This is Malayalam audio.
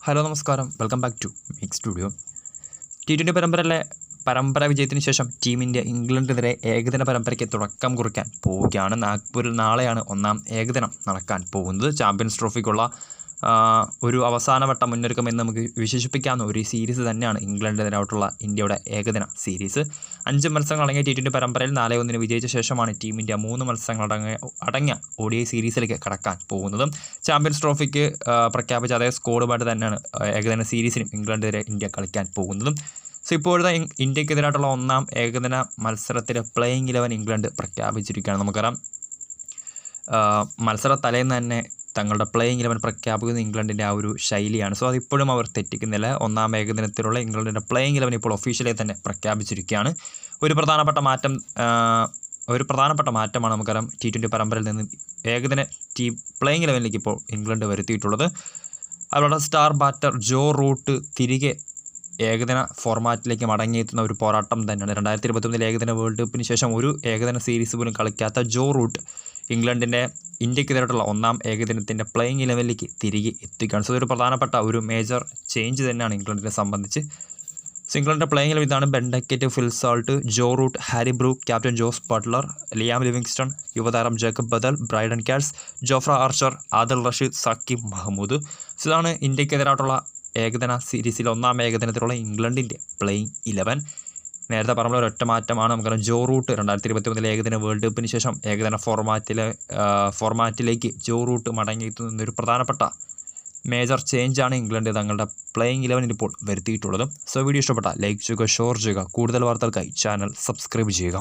ഹലോ നമസ്കാരം, welcome back to mix studio. T20 പരമ്പര വിജയത്തിന് ശേഷം ടീം ഇന്ത്യ ഇംഗ്ലണ്ടിനെതിരെ ഏകദിന പരമ്പരയ്ക്ക് തുടക്കം കുറിക്കാൻ പോവുകയാണ്. നാഗ്പൂരിൽ നാളെയാണ് ഒന്നാം ഏകദിനം നടക്കാൻ പോകുന്നത്. ചാമ്പ്യൻസ് ട്രോഫിക്കുള്ള ഒരു അവസാനവട്ട മുന്നൊരുക്കം എന്ന് നമുക്ക് വിശേഷിപ്പിക്കാവുന്ന ഒരു സീരീസ് തന്നെയാണ് ഇംഗ്ലണ്ടിനെതിരായിട്ടുള്ള ഇന്ത്യയുടെ ഏകദിന സീരീസ്. 5 മത്സരങ്ങൾ അടങ്ങിയ T20 പരമ്പരയിൽ 4-1 വിജയിച്ച ശേഷമാണ് ടീം ഇന്ത്യ 3 മത്സരങ്ങൾ അടങ്ങിയ ODI സീരീസിലേക്ക് കടക്കാൻ പോകുന്നത്. ചാമ്പ്യൻസ് ട്രോഫിക്ക് പ്രഖ്യാപിച്ച അതേ സ്കോഡുമായിട്ട് തന്നെയാണ് ഏകദിന സീരീസിനും ഇംഗ്ലണ്ടിനെതിരെ ഇന്ത്യ കളിക്കാൻ പോകുന്നതും. സോ ഇപ്പോഴത്തെ ഇന്ത്യക്കെതിരായിട്ടുള്ള ഒന്നാം ഏകദിന മത്സരത്തിൽ പ്ലേയിങ് 11 ഇംഗ്ലണ്ട് പ്രഖ്യാപിച്ചിരിക്കുകയാണ്. നമുക്കറിയാം, മത്സര തലേന്ന് തന്നെ തങ്ങളുടെ പ്ലേയിങ് 11 പ്രഖ്യാപിക്കുന്ന ഇംഗ്ലണ്ടിൻ്റെ ആ ഒരു ശൈലിയാണ്. സോ അതിപ്പോഴും അവർ തെറ്റിക്കുന്നില്ല. ഒന്നാം ഏകദിനത്തിലുള്ള ഇംഗ്ലണ്ടിൻ്റെ പ്ലേയിങ് 11 ഇപ്പോൾ ഒഫീഷ്യലായി തന്നെ പ്രഖ്യാപിച്ചിരിക്കുകയാണ്. ഒരു പ്രധാനപ്പെട്ട മാറ്റമാണ് നമുക്കറിയാം T20 പരമ്പരയിൽ നിന്ന് ഏകദിന പ്ലേയിങ് 11ലേക്ക് ഇപ്പോൾ ഇംഗ്ലണ്ട് വരുത്തിയിട്ടുള്ളത്. അവരുടെ സ്റ്റാർ ബാറ്റർ ജോ റൂട്ട് തിരികെ ഏകദിന ഫോർമാറ്റിലേക്ക് മടങ്ങിയെത്തുന്ന ഒരു പോരാട്ടം തന്നെയാണ്. 2021 ഏകദിന വേൾഡ് കപ്പിന് ശേഷം ഒരു ഏകദിന സീരീസ് പോലും കളിക്കാത്ത ജോ റൂട്ട് ഇന്ത്യക്കെതിരായിട്ടുള്ള ഒന്നാം ഏകദിനത്തിൻ്റെ പ്ലേയിങ് 11ലേക്ക് തിരികെ എത്തിക്കുകയാണ്. സോ ഇതൊരു പ്രധാനപ്പെട്ട ഒരു മേജർ ചേഞ്ച് തന്നെയാണ് ഇംഗ്ലണ്ടിനെ സംബന്ധിച്ച്. സോ ഇംഗ്ലണ്ടിൻ്റെ പ്ലേയിങ് 11 ഇതാണ്: Ben Duckett, Phil Salt, Joe Root, Harry Brook, captain Jos Buttler, Liam Livingstone, യുവതാരം Jacob Bethell, Brydon Carse, Jofra Archer, Adil Rashid, Saqib Mahmood. So ഇതാണ് ഇന്ത്യക്കെതിരായിട്ടുള്ള ഏകദിന സീരീസിൽ ഒന്നാം ഏകദിനത്തിലുള്ള ഇംഗ്ലണ്ടിൻ്റെ പ്ലേയിങ് 11. നേരത്തെ പറഞ്ഞ ഒരൊറ്റ മാറ്റമാണ്. നമുക്കറിയാം, ജോ റൂട്ട് 2021 ഏകദിന വേൾഡ് കപ്പിന് ശേഷം ഏകദിന ഫോർമാറ്റിലേക്ക് ജോ റൂട്ട് മടങ്ങിയെത്തുന്നൊരു പ്രധാനപ്പെട്ട മേജർ ചേഞ്ചാണ് ഇംഗ്ലണ്ട് തങ്ങളുടെ പ്ലേയിങ് 11 ഇപ്പോൾ വരുത്തിയിട്ടുള്ളത്. സോ വീഡിയോ ഇഷ്ടപ്പെട്ട ലൈക്ക് ചെയ്യുക, ഷെയർ ചെയ്യുക. കൂടുതൽ വാർത്തകൾക്കായി ചാനൽ സബ്സ്ക്രൈബ് ചെയ്യുക.